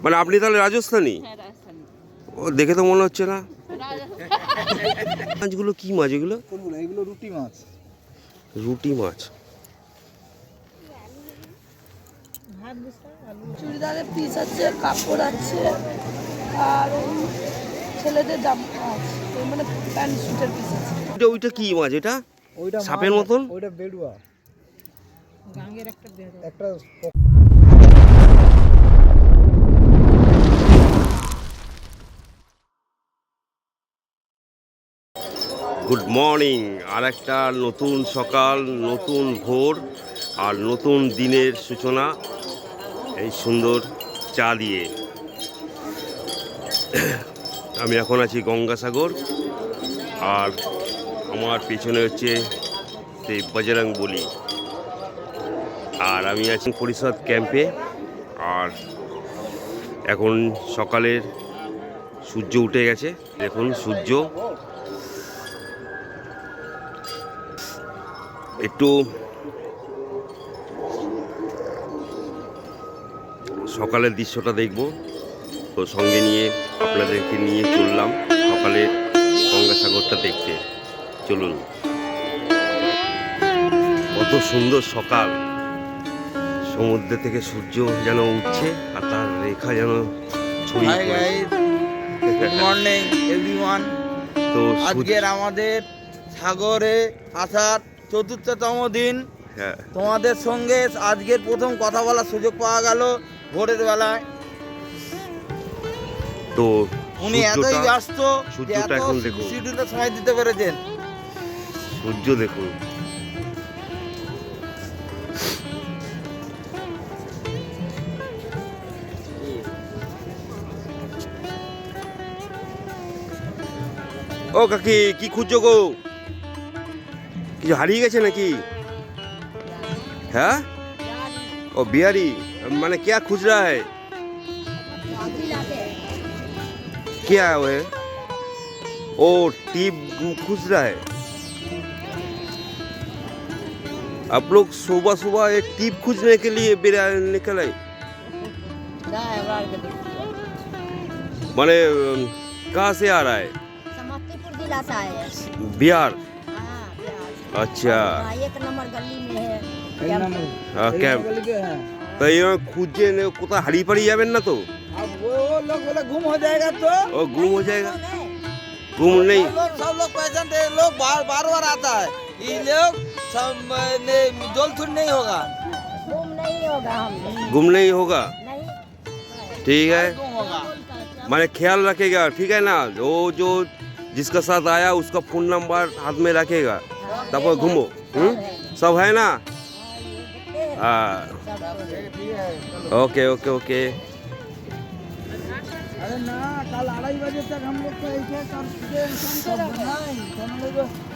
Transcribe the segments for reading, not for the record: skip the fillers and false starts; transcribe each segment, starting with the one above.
মানে আপনি তাহলে রাজস্থানী? ও দেখে তো মনে হচ্ছে না। মাছগুলো কি মাছ এগুলো? এগুলো রুটি মাছ। রুটি মাছ। চুড়িদারের পিস আছে, কাপড় আছে, আর ছেলেদের জামা আছে, মানে প্যান্ট শুটের পিস আছে। ওইটা কি মাছ? এটা ওইটা সাপের মতন? ওইটা বেডুয়া। গাঙ্গের একটা গুড মর্নিং। আর একটা নতুন সকাল, নতুন ভোর আর নতুন দিনের সূচনা এই সুন্দর চা দিয়ে। আমি এখন আছি গঙ্গাসাগর, আর আমার পেছনে হচ্ছে সেই বজরং বলি, আর আমি আছি পরিষদ ক্যাম্পে। আর এখন সকালের সূর্য উঠে গেছে, দেখুন সূর্য। একটু সকালের দৃশ্যটা দেখব, তো সঙ্গে নিয়ে আপনাদেরকে নিয়ে চললাম সকালে গঙ্গাসাগরটা দেখতে। চলুন। কত সুন্দর সকাল, সমুদ্র থেকে সূর্য যেন উঠছে আর তার রেখা যেন ছড়িয়ে পড়েছে। Good morning everyone. তো আজকের আমাদের সাগরে আসার ৪র্থতম দিন। হ্যাঁ, তোমাদের সঙ্গে আজকের প্রথম কথা বলার সুযোগ পাওয়া গেল ভোরের বেলায়। তো উনি এতই ব্যস্ত, সূর্যটা এখন দেখুন, শিডিউলে সময় দিতে পেরেছেন। সূর্য দেখুন। ও কাকি, কি খুঁজছো গো? কিছু হারিয়ে গেছে নাকি? হ্যাঁ, ও বিহারি মানে क्या খুঁজ रहा है? क्या है वो? ओ टीप खुज रहा है। आप लोग सुबह सुबह एक टीप खोजने के लिए निकल आए? माने कहाँ से आ रहा है? समस्तीपुर जिला से आए हैं। बिहार। हाँ, बिहार। अच्छा, हाँ, 1 नंबर गली में है। कैंप। तो ये খুঁজে কোথাও হারিয়ে পাড়িয়ে যাবেন না তো? अब वो लोग बोला गुम हो जाएगा तो ও गुम हो जाएगा। गुम नहीं, सब लोग पेशेंट है, लोग बार बार आता है। ये लोग सब जोलथुन नहीं होगा, गुम नहीं होगा हम। गुम नहीं होगा। नहीं। ठीक है, गुम होगा। माने ख्याल रखेगा, ठीक है ना? वो जो जिसका साथ आया उसका फोन नंबर हाथ में रखेगा, तब घूमो। सब है ना? हाँ, ओके ओके ओके। अरे ना, कल 2:30 बजे तक हम लोग को ऐसे करके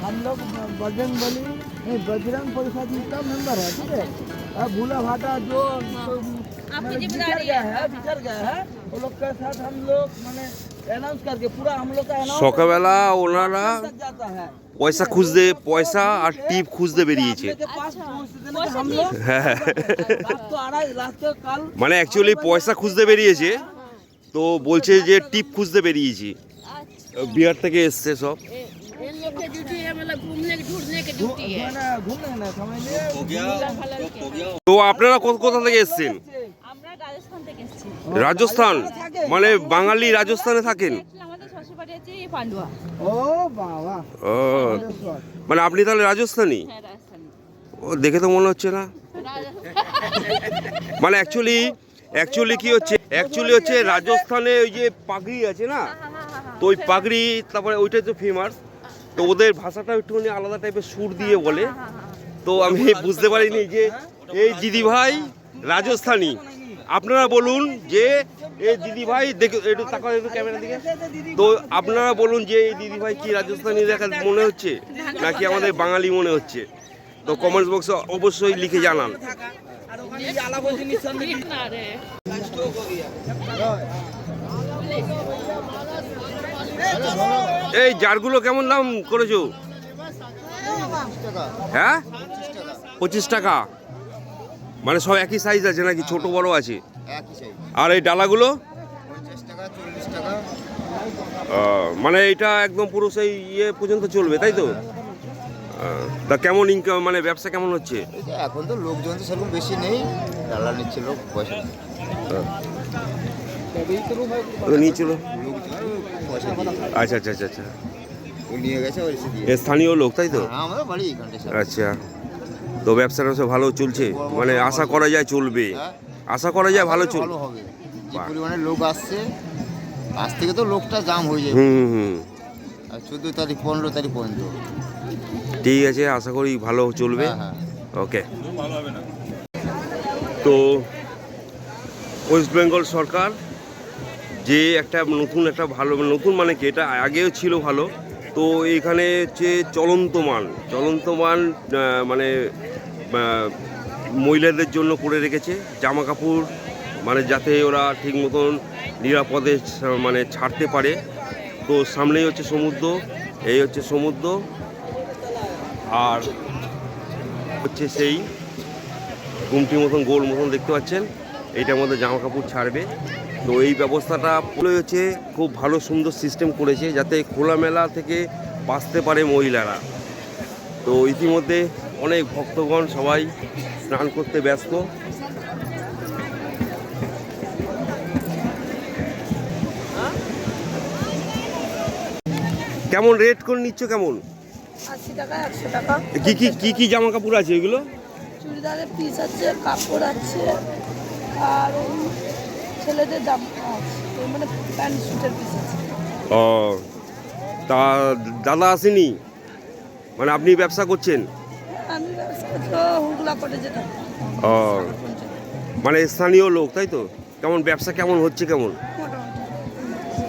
हम लोग बजरंग बली नहीं, बजरंग परिषद का मेंबर है, ठीक है। अब भूला भाटा जो बिछड़ गया है वो लोग के साथ हम लोग मैंने अनाउंस करके पूरा हम लोग का अनाउंस সকালবেলা ওনারা जाता है। পয়সা খুঁজতে, পয়সা আর টিপ খুঁজতে বেরিয়েছে। के पास पहुंचते देने के हम लोग হ্যাঁ, रात को 2:30 रात को कल মানে অ্যাকচুয়ালি পয়সা খুঁজতে বেরিয়েছে, তো বলছে যে টিপ খুঁজতে বেরিয়েছি। বিহার থেকে এসছে সব। इन लोग की ड्यूटी है, मतलब घूमने की ढूंढने की ड्यूटी है। घूमने ना समझिए তো আপনারা কোথা থেকে এসছেন? আমরা রাজস্থান থেকে এসেছি। রাজস্থান, মানে বাঙালি রাজস্থানে থাকেন? আমাদের শ্বশুরবাড়ি আছে পান্ডুয়া। ओ बाबा ও, মানে আপনি তাহলে রাজস্থানী? হ্যাঁ, রাজস্থান। ও দেখে তো মনে হচ্ছে না। মানে অ্যাকচুয়ালি কি হচ্ছে, হচ্ছে রাজস্থানে ওই যে পাগড়ি আছে না, তো ওই পাগড়ি, তারপরে ওইটাই তো ফেমাস। তো ওদের ভাষাটা একটুখানি আলাদা টাইপের সুর দিয়ে বলে, তো আমি বুঝতে পারিনি যে এই দিদিভাই রাজস্থানী। আপনারা বলুন যে এই দিদিভাই, দেখে একটু তাকাও একটু ক্যামেরার দিকে, তো আপনারা বলুন যে এই দিদিভাই কি রাজস্থানী দেখা মনে হচ্ছে নাকি আমাদের বাঙালি মনে হচ্ছে? তো কমেন্টস বক্সে অবশ্যই লিখে জানান। না রে। এই জারগুলো কেমন দাম করেছো? হ্যাঁ, 25 টাকা। মানে সব একই সাইজ আছে নাকি ছোট বড় আছে? আর এই ডালাগুলো মানে এটা একদম পুরো সেই ইয়ে পর্যন্ত চলবে তাই তো? তা কেমন ইনকাম মানে ব্যবসা কেমন হচ্ছে? এই যে এখন তো লোকজন তো সেরকম বেশি নেই, ডালা নিচ্ছে লোক পয়সা নিয়েছিল। পয়সা দিয়ে আচ্ছা আচ্ছা আচ্ছা আচ্ছা, ও নিয়ে গেছে আর এসে দিয়ে। এ স্থানীয় লোক তাই তো? হ্যাঁ, আমাদের বাড়ি এখানটায় সব। আচ্ছা, তো ব্যবসাটা সব ভালো চলছে, মানে আশা করা যায় চলবে, হ্যাঁ। আশা করা যায় ভালো ভালো চলবে। হবে, যে বাহ। পরিমাণে লোক আসছে আজ থেকে তো লোকটা জাম হয়ে যাবে। হুম হুম, আর 14 তারিখ 15 তারিখ পর্যন্ত। ঠিক আছে, আশা করি ভালো চলবে। হ্যাঁ হ্যাঁ। ওকে। তো ওয়েস্ট বেঙ্গল সরকার যে একটা ভালো, নতুন মানে কি, এটা আগেও ছিল ভালো, তো এখানে হচ্ছে চলন্তমান মানে মহিলাদের জন্য করে রেখেছে জামা কাপড়, মানে যাতে ওরা ঠিক মতন নিরাপদে মানে ছাড়তে পারে। তো সামনেই হচ্ছে সমুদ্র, এই হচ্ছে সমুদ্র, আর হচ্ছে সেই গুমটির মতন গোল মতন দেখতে পাচ্ছেন, এইটার মধ্যে জামা কাপড় ছাড়বে। তো এই ব্যবস্থাটা পুরো হচ্ছে খুব ভালো সুন্দর সিস্টেম করেছে, যাতে খোলামেলা থেকে বাঁচতে পারে মহিলারা। তো ইতিমধ্যে অনেক ভক্তগণ সবাই স্নান করতে ব্যস্ত। কেমন রেট করে নিচ্ছ কেমন? 80 টাকা 100 টাকা। কি জামা কাপড় আছে এগুলো? চুড়িদারের পিস আছে, কাপড় আছে, আর ওই ছেলেদের জামা আছে, ওই মানে প্যান্ট স্যুটের পিস আছে। ও, তা দাদা আসেনি, মানে আপনি ব্যবসা করছেন? আমি ব্যবসা করছি হুগলা করে যেটা। ও, মানে স্থানীয় লোক তাই তো? কেমন ব্যবসা কেমন হচ্ছে কেমন?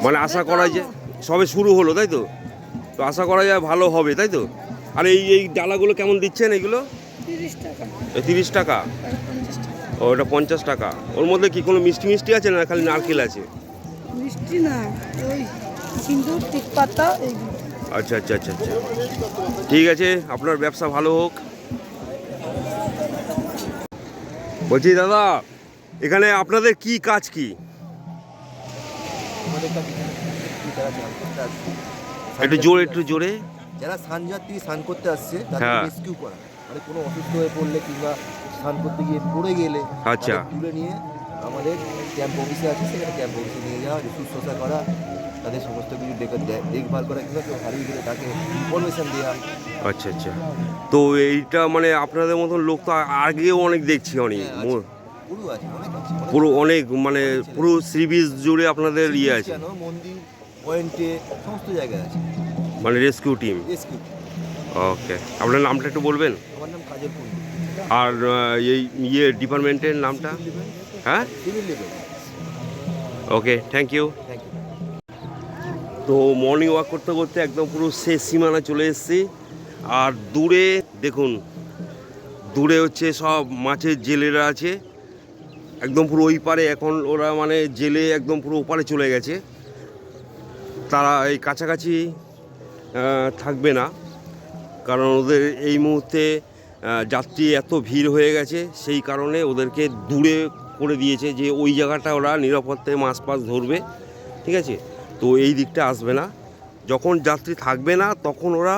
মানে আশা করা যায়, সবে শুরু হলো তাই তো? তো আশা করা যায় ভালো হবে তাই তো? আর এই ডালাগুলো কেমন দিচ্ছেন এগুলো? 30 টাকা, 30 টাকা? 50 টাকা। ও, ওটা 50 টাকা। ওর মধ্যে কি কোনো মিষ্টি আছে না খালি নারকেল আছে? মিষ্টি না, ওই সিঁদুর, তেজপাতা এইগুলো। আচ্ছা আচ্ছা আচ্ছা আচ্ছা, ঠিক আছে, আপনার ব্যবসা ভালো হোক। বলছি দাদা, এখানে আপনাদের কি কাজ কি? আমাদের কাছে যারা স্নান করতে আসছে, একটু জোরে। যারা স্নানযাত্রী স্নান করতে আসছে হ্যাঁ। তাদের রেস্কিউ করা, মানে কোনো অসুস্থ হয়ে পড়লে কিংবা স্নান করতে গিয়ে পড়ে গেলে আচ্ছা। তাদের তুলে নিয়ে আমাদের ক্যাম্প অফিসে আছে, সেখানে ক্যাম্প অফিসে নিয়ে যাওয়া, শুশ্রূষা করা, তাদের সমস্ত কিছু দেখভাল করা, কিংবা কেউ হারিয়ে গেলে তাকে ইনফরমেশন দেওয়া। আচ্ছা আচ্ছা, তো এইটা মানে আপনাদের মতন লোক তো আগেও অনেক দেখছি, অনেক হ্যাঁ, আছে। পুরো আছে, অনেক আছে, পুরো অনেক মানে পুরো সি বিচ জুড়ে আপনাদের ইয়ে আছে, কেন মন্দির পয়েন্টে সমস্ত জায়গায় আছে মানে রেস্কিউ টিম। রেস্কিউ। ওকে, আপনার নামটা একটু বলবেন? আমার নাম কাজল কুন্ডু। আর এই ডিপার্টমেন্টের নামটা? হ্যাঁ, civil level. Okay, thank you. Thank you. তো মর্নিং ওয়াক করতে করতে একদম পুরো শেষ সীমানা চলে এসেছি। আর দূরে দেখুন, দূরে হচ্ছে সব মাছের জেলেরা আছে, একদম পুরো ওই পারে। এখন ওরা মানে জেলে একদম পুরো ওপারে চলে গেছে, তারা এই কাছাকাছি থাকবে না, কারণ ওদের এই মুহূর্তে যাত্রী এত ভিড় হয়ে গেছে, সেই কারণে ওদেরকে দূরে করে দিয়েছে, যে ওই জায়গাটা ওরা নিরাপত্তায় মাছ ধরবে, ঠিক আছে? তো এই দিকটা আসবে না, যখন যাত্রী থাকবে না তখন ওরা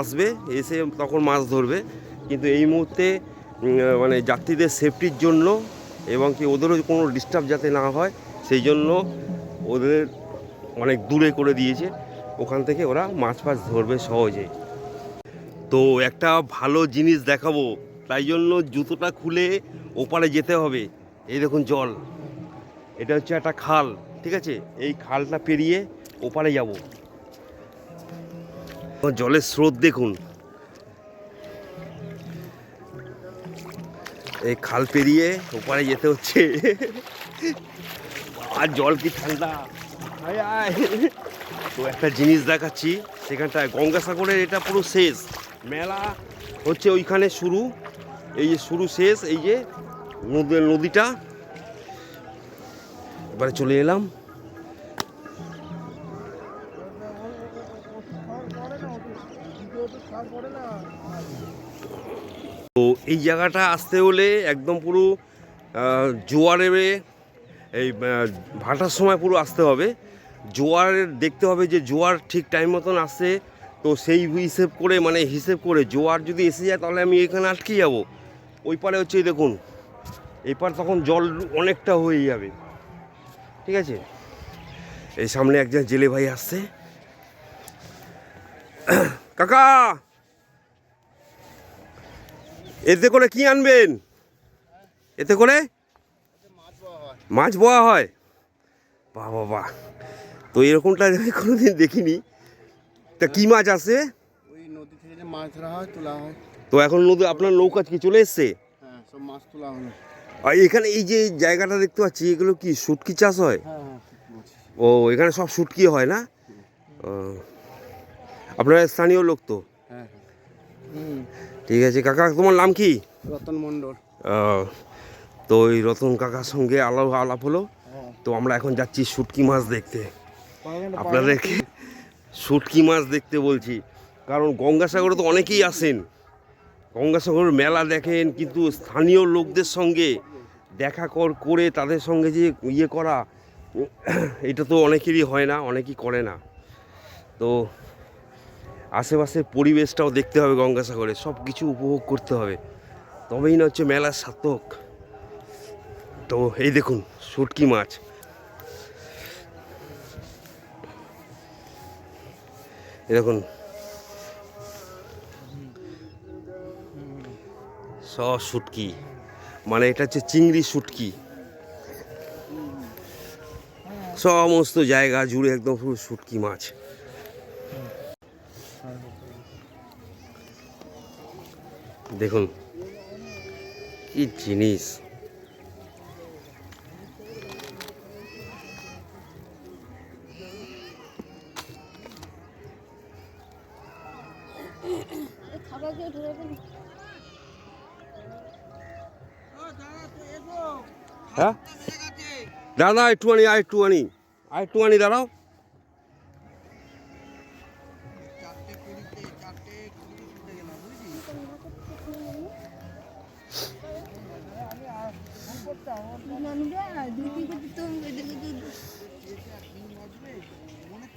আসবে, এসে তখন মাছ ধরবে। কিন্তু এই মুহূর্তে মানে যাত্রীদের সেফটির জন্য এবং কি ওদেরও কোনো ডিস্টার্ব যাতে না হয়, সেই জন্য ওদের অনেক দূরে করে দিয়েছে, ওখান থেকে ওরা মাছ ধরবে সহজে। তো একটা ভালো জিনিস দেখাবো, তাই জন্য জুতোটা খুলে ওপারে যেতে হবে। এই দেখুন জল, এটা হচ্ছে একটা খাল, ঠিক আছে? এই খালটা পেরিয়ে ওপারে যাব। জলের স্রোত দেখুন, এই খাল পেরিয়ে ওপারে যেতে হচ্ছে। আর জল কি ঠান্ডা! আয় আয়। তো একটা জিনিস দেখাচ্ছি, সেখানটায় গঙ্গাসাগরের এটা পুরো শেষ, মেলা হচ্ছে ওইখানে শুরু, এই যে শুরু শেষ, এই যে নদীটা। এবারে চলে এলাম। তো এই জায়গাটা আসতে হলে একদম পুরো জোয়ারে এই ভাটার সময় পুরো আসতে হবে, জোয়ার দেখতে হবে যে জোয়ার ঠিক টাইম মতন আসছে, তো সেই হিসেব করে জোয়ার যদি এসে যায় তাহলে আমি এখানে আটকে যাব। ওই পারে হচ্ছে এই দেখুন, এই পার তখন জল অনেকটা হয়ে যাবে, ঠিক আছে। এই সামনে একজন জেলে ভাই আসছে। কাকা, এতে করে কি আনবেন? এতে করে মাছ বোয়া হয়? বাহ বাহ বাহ, তো এরকমটা আমি কোনোদিন দেখিনি। তা কি মাছ আছে? ওই নদী থেকে যে মাছ ধরা হয়, তোলা হয়। তো এখন নদী আপনার নৌকা কি চলে এসছে? হ্যাঁ, সব মাছ তোলা হলো। আর এখানে এই যে জায়গাটা দেখতে পাচ্ছি, এগুলো কি শুটকি চাষ হয়? হ্যাঁ হ্যাঁ, ঠিক বলছিস। ও, এখানে সব শুটকি হয় না? ও, আপনারা স্থানীয় লোক তো? হ্যাঁ হ্যাঁ। ঠিক আছে কাকা, তোমার নাম কি? রতন মণ্ডল। তো ওই রতন কাকার সঙ্গে আলাপ হলো। তো আমরা এখন যাচ্ছি শুটকি মাছ দেখতে। আপনাদেরকে শুটকি মাছ দেখতে বলছি, কারণ গঙ্গাসাগরে তো অনেকেই আসেন, গঙ্গাসাগরের মেলা দেখেন, কিন্তু স্থানীয় লোকদের সঙ্গে দেখা করে তাদের সঙ্গে যে ইয়ে করা, এটা তো অনেকেরই হয় না, অনেকেই করে না। তো আশেপাশের পরিবেশটাও দেখতে হবে, গঙ্গাসাগরে সব কিছু উপভোগ করতে হবে, তবেই না হচ্ছে মেলার সার্থক। তো এই দেখুন শুটকি মাছ, এই দেখুন সব শুটকি, মানে এটা হচ্ছে চিংড়ি শুটকি। সমস্ত জায়গা জুড়ে একদম পুরো শুটকি মাছ। দেখুন কি জিনিস। হ্যাঁ দাদা, একটুখানি দাঁড়াও।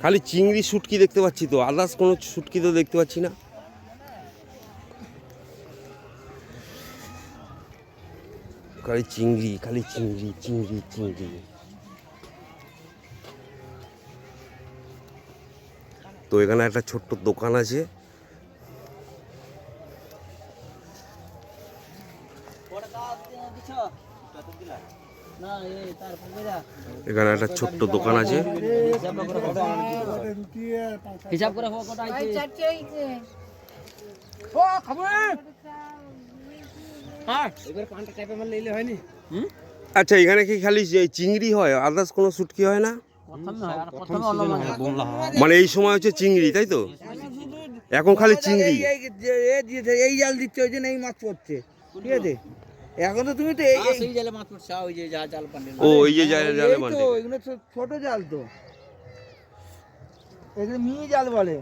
খালি চিংড়ি শুটকি দেখতে পাচ্ছি, তো আদার্স কোনো শুটকি তো দেখতে পাচ্ছি না। খালি চিংড়ি, খালি চিংড়ি চিংড়ি চিংড়ি। তো এখানে একটা ছোট্ট দোকান আছে, এখানে একটা ছোট্ট দোকান আছে। আচ্ছা, এখানে কি খালি চিংড়ি হয়, আদার্স কোনো শুটকি হয় না? মানে এই সময় হচ্ছে চিংড়ি, তাই তো? এখন খালি চিংড়ি। এই জাল দিচ্ছে, ওই জন্য এই মাছ পড়ছে, ঠিক আছে। এখন তো তুমি তো এই জালে মাছ পড়ছে, ওই যে জাল পান্ডে। ও, এই যে জালে মাছ, এগুলো ছোট জাল, তো এগুলো মিনি জাল বলে।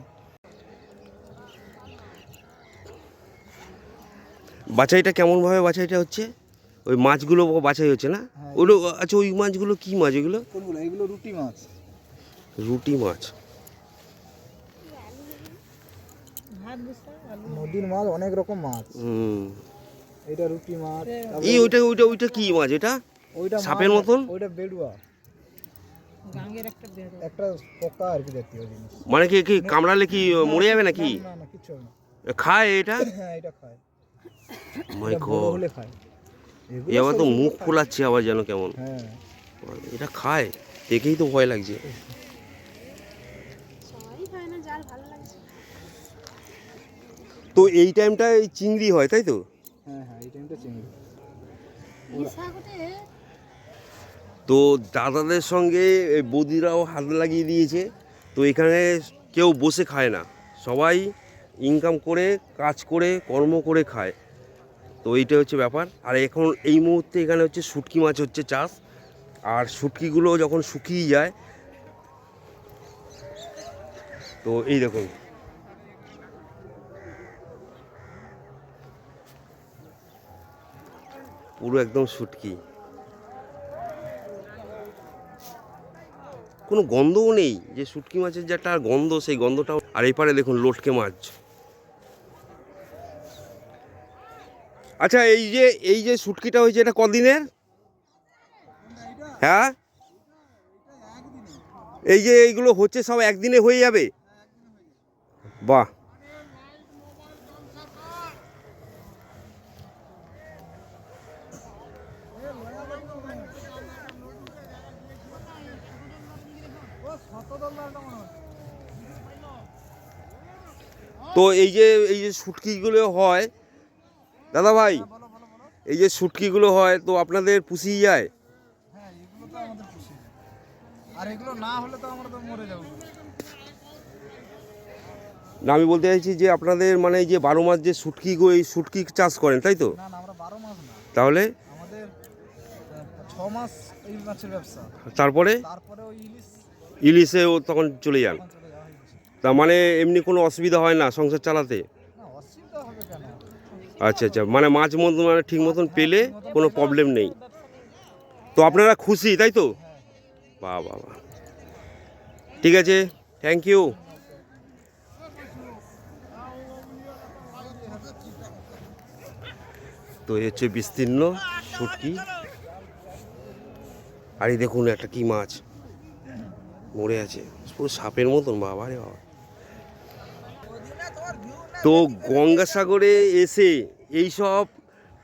বাছাইটা কেমন ভাবে বাছাইটা হচ্ছে? ওই মাছগুলো বাছাই হচ্ছে না? ওগুলো আচ্ছা, ওই মাছগুলো কি মাছ এগুলো? কোনগুলো? এগুলো রুটি মাছ। রুটি মাছ, নদীর মাছ অনেক রকম মাছ। এটা রুটি মাছ। এই ওইটা কি মাছ এটা? ওইটা সাপের মতন? ওইটা বেড়ুয়া, একটা পোকা আর কি জাতীয় জিনিস। মানে কি কামড়ালে কি মরে যাবে নাকি? না না, কিছু হবে না। খায় এটা? হ্যাঁ, এটা খায়। মাই এটা বড় গড, হলে খায়। এ আবার তো মুখ ফোলাচ্ছে আবার যেন কেমন। হ্যাঁ, এটা খায়, দেখেই তো ভয় লাগছে। তো এই টাইমটায় চিংড়ি হয়, তাই তো? হ্যাঁ হ্যাঁ, এই টাইমটা চিংড়ি। তো দাদাদের সঙ্গে বৌদিরাও হাত লাগিয়ে দিয়েছে। তো এখানে কেউ বসে খায় না, সবাই ইনকাম করে, কাজ করে, কর্ম করে খায়। তো এইটা হচ্ছে ব্যাপার। আর এখন এই মুহূর্তে এখানে হচ্ছে শুটকি মাছ হচ্ছে চাষ, আর শুটকিগুলো যখন শুকিয়ে যায়, তো এই দেখুন পুরো একদম শুটকি। কোনো গন্ধও নেই, যে শুটকি মাছের যে একটা গন্ধ, সেই গন্ধটাও। আর এই পারে দেখুন লটকে মাছ। আচ্ছা এই যে শুটকিটা হয়েছে এটা কদিনের? হ্যাঁ, এই যে এইগুলো হচ্ছে সব একদিনে হয়ে যাবে? বাহ। তো এই যে শুটকিগুলো হয় দাদা ভাই, এই যে শুটকিগুলো হয় তো আপনাদের পুষিয়ে যায়? হ্যাঁ, এগুলো তো আমাদের খুশি, আর এগুলো না হলে তো আমরা তো মরে যাবো। না, আমি বলতে চাইছি যে আপনাদের মানে এই যে 12 মাস যে শুটকি এই শুটকি চাষ করেন, তাই তো? না না, আমরা 12 মাস না, তাহলে আমাদের 6 মাস এই মাছের ব্যবসা, তারপরে তারপরে ওই ইলিশ ইলিশেও তখন চলে যান? চলে যাওয়া হয়ে গেছে। তার মানে এমনি কোনো অসুবিধা হয় না সংসার চালাতে? না, অসুবিধা হবে কেন? আচ্ছা আচ্ছা, মানে মাছ মতন মানে ঠিক মতন পেলে কোনো প্রবলেম নেই। তো আপনারা খুশি, তাই তো? বাহ বাহ বাহ, ঠিক আছে, থ্যাংক ইউ। তো এই হচ্ছে বিস্তীর্ণ শুটকি। আর এই দেখুন একটা কি মাছ মরে আছে, পুরো সাপের মতন, বাবা রে বাবা। তো গঙ্গাসাগরে এসে এই সব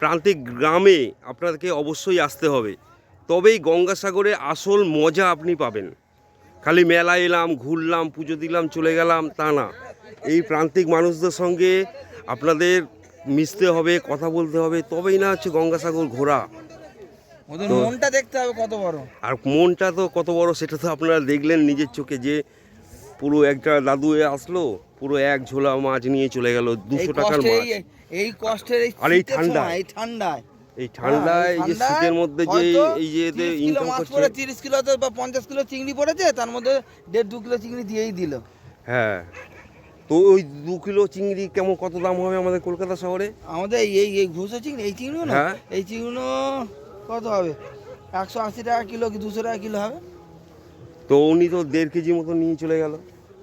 প্রান্তিক গ্রামে আপনাদেরকে অবশ্যই আসতে হবে, তবেই গঙ্গাসাগরে আসল মজা আপনি পাবেন। খালি মেলায় এলাম, ঘুরলাম, পুজো দিলাম, চলে গেলাম, তা না। এই প্রান্তিক মানুষদের সঙ্গে আপনাদের মিশতে হবে, কথা বলতে হবে, তবেই না হচ্ছে গঙ্গাসাগর ঘোরা। ওদের তো- মনটা দেখতে হবে কত বড়। আর মনটা তো কত বড় সেটা তো আপনারা দেখলেন নিজের চোখে, যে পুরো একটা দাদু আসলো, পুরো এক ঝোলা মাছ নিয়ে চলে গেল, 200 টাকার মাছ। এই কষ্টের আর এই ঠান্ডায়, এই ঠান্ডায় এই ঠান্ডায় এই যে শীতের মধ্যে যে এই যে এতে ইনকাম মাছ করছে। পড়ে 30 কিলো তো বা 50 কিলো চিংড়ি পড়েছে, তার মধ্যে 1.5-2 কিলো চিংড়ি দিয়েই দিল। হ্যাঁ, তো ওই 2 কিলো চিংড়ি কেমন কত দাম হবে আমাদের কলকাতা শহরে? আমাদের এই ঘুষো চিংড়ি, এই চিংড়িও না, হ্যাঁ। এই চিংড়িও কত হবে? 180 টাকা কিলো কি 200 টাকা কিলো হবে। তো উনি তো 1.5 কেজি মতো নিয়ে চলে গেল,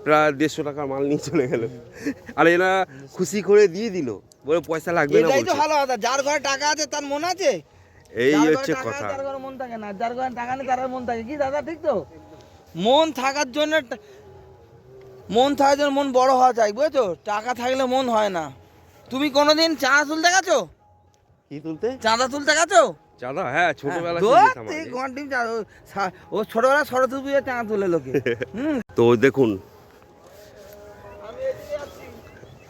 প্রায় 150 টাকার মাল নিয়ে চলে গেল। আর এরা খুশি করে দিয়ে দিল, বলে পয়সা লাগবে না এটাই তো বলছে। ভালো কথা, যার ঘরে টাকা আছে তার মন আছে। এই যার ঘরে হচ্ছে টাকা আছে, কথা। তার ঘরে মন থাকে না, যার ঘরে টাকা নেই তার ঘরে মন থাকে। কি দাদা, ঠিক তো? মন থাকার জন্য মন বড় হওয়া চাই, বুঝেছো? টাকা থাকলে মন হয় না। তুমি কোনোদিন চাঁদা তুলতে গেছো? কি তুলতে? চাঁদা তুলতে গেছো? চাঁদা? হ্যাঁ, ছোটবেলা ও ছোটবেলা সরস্বতী পুজোয় চাঁদা তুলে লোকে। তো দেখুন,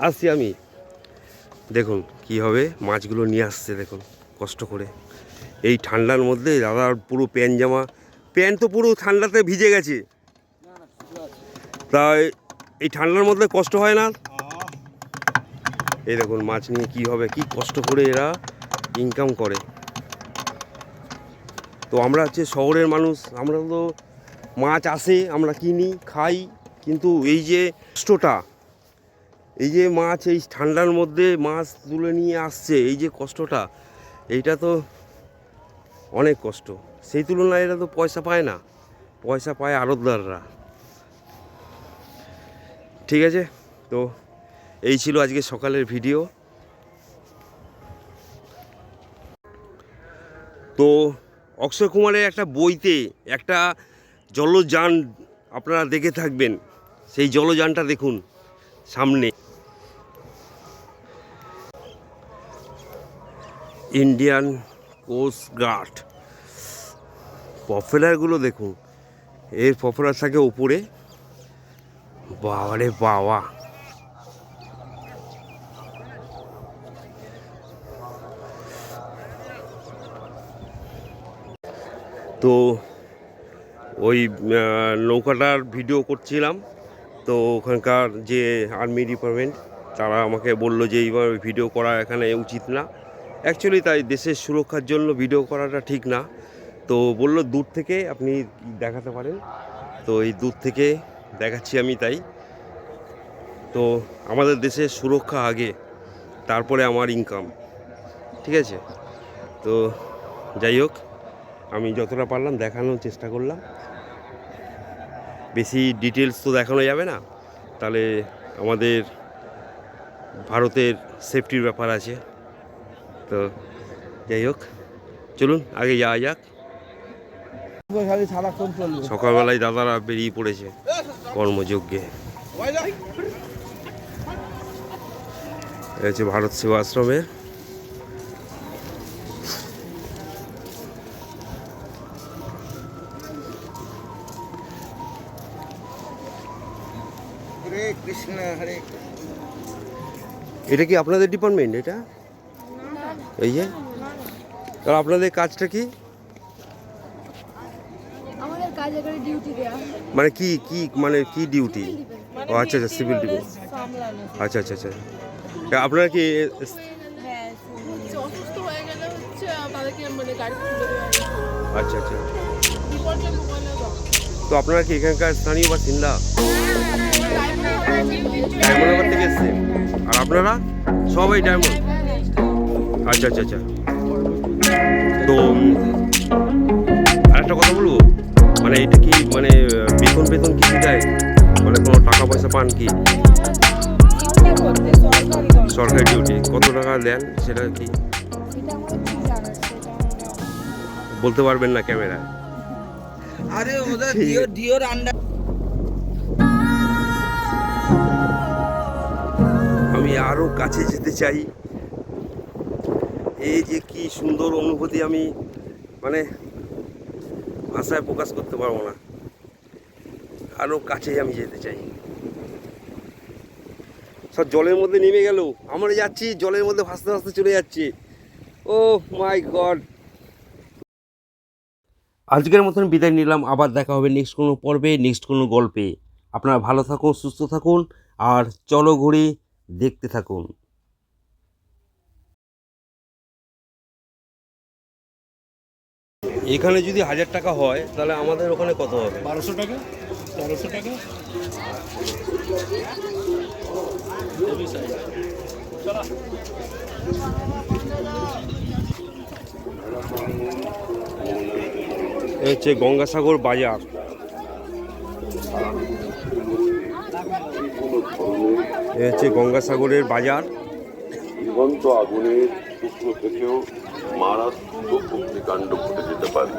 আসছি আমি, দেখুন কি হবে, মাছগুলো নিয়ে আসছে দেখুন কষ্ট করে এই ঠান্ডার মধ্যে। দাদার পুরো প্যান্ট তো পুরো ঠান্ডাতে ভিজে গেছে, তাই এই ঠান্ডার মধ্যে কষ্ট হয় না? এই দেখুন মাছ নিয়ে কি হবে, কি কষ্ট করে এরা ইনকাম করে। তো আমরা হচ্ছে শহরের মানুষ, আমরা তো মাছ আসে আমরা কিনি খাই, কিন্তু এই যে কষ্টটা, এই যে মাছ এই ঠান্ডার মধ্যে মাছ তুলে নিয়ে আসছে, এই যে কষ্টটা, এইটা তো অনেক কষ্ট। সেই তুলনায় এরা তো পয়সা পায় না, পয়সা পায় আড়তদাররা। ঠিক আছে, তো এই ছিল আজকে সকালের ভিডিও। তো অক্ষয় কুমারের একটা বইতে একটা জলযান আপনারা দেখে থাকবেন, সেই জলযানটা দেখুন সামনে, ইন্ডিয়ান কোস্ট গার্ড। পপুলারগুলো দেখুন, এর পপুলার থাকে উপরে, বাবারে বাবা। তো ওই নৌকাটার ভিডিও করছিলাম, তো ওখানকার যে আর্মি ডিপার্টমেন্ট তারা আমাকে বললো যে এইভাবে ভিডিও করা এখানে উচিত না। অ্যাকচুয়ালি তাই, দেশের সুরক্ষার জন্য ভিডিও করাটা ঠিক না। তো বললো দূর থেকে আপনি দেখাতে পারেন, তো এই দূর থেকে দেখাচ্ছি আমি তাই। তো আমাদের দেশের সুরক্ষা আগে, তারপরে আমার ইনকাম, ঠিক আছে? তো যাই হোক, আমি যতটা পারলাম দেখানোর চেষ্টা করলাম। বেশি ডিটেলস তো দেখানো যাবে না, তাহলে আমাদের ভারতের সেফটির ব্যাপার আছে। তো যাই হোক, চলুন আগে যাওয়া যাক। খালি সারাক্ষণ চলবে। সকালবেলায় দাদারা বেরিয়ে পড়েছে কর্মযজ্ঞে। এই হচ্ছে ভারত সেবা আশ্রমে। হরে কৃষ্ণ হরে। এটা কি আপনাদের ডিপার্টমেন্ট? এটা এই যে, তাহলে আপনাদের কাজটা কি? আমাদের কাজ করে ডিউটি দেওয়া, মানে কি কি মানে কি ডিউটি? ও আচ্ছা আচ্ছা, সিভিল ডিফেন্স। আচ্ছা আচ্ছা আচ্ছা, আপনারা কি অসুস্থ হয়ে গেলে হচ্ছে তাদেরকে মানে গাড়ি তুলে দেওয়া, আচ্ছা আচ্ছা, বিপর্যয় মোকাবিলা করা। তো আপনারা কি এখানকার স্থানীয় বাসিন্দা? ডায়মন্ডনগর থেকে এসছেন? আর আপনারা সবাই ডায়মন্ড? আচ্ছা আচ্ছা আচ্ছা। তো আর একটা কথা বলবো, মানে এটা কি মানে বেতন বেতন কিছু দেয়? মানে কোনো টাকা পয়সা পান কি? সরকারি ডিউটি কত টাকা দেন সেটা কি বলতে পারবেন না ক্যামেরায়? আরে ওদের ডিওর আন্ডার। আমি আরো কাছে যেতে চাই। এই যে কি সুন্দর অনুভূতি, আমি মানে ভাষায় প্রকাশ করতে পারবো না। আরো কাছে আমি যেতে চাই। সব জলের মধ্যে নেমে গেল, আমরা যাচ্ছি জলের মধ্যে ভাসতে ভাসতে চলে যাচ্ছি। ও মাই গড। আজকের মতন বিদায় নিলাম, আবার দেখা হবে নেক্সট কোনো পর্বে, নেক্সট কোনো গল্পে। আপনারা ভালো থাকুন, সুস্থ থাকুন, আর চলো ঘুরি দেখতে থাকুন। এখানে যদি 1000 টাকা হয় তাহলে আমাদের ওখানে কত হবে? 1200 টাকা, 1300 টাকা। এই হচ্ছে গঙ্গাসাগর বাজার। এই হচ্ছে গঙ্গাসাগরের বাজার। জীবন্ত আগুনের টুকরো থেকেও মারাত্মক অগ্নিকাণ্ড ঘটে যেতে পারে।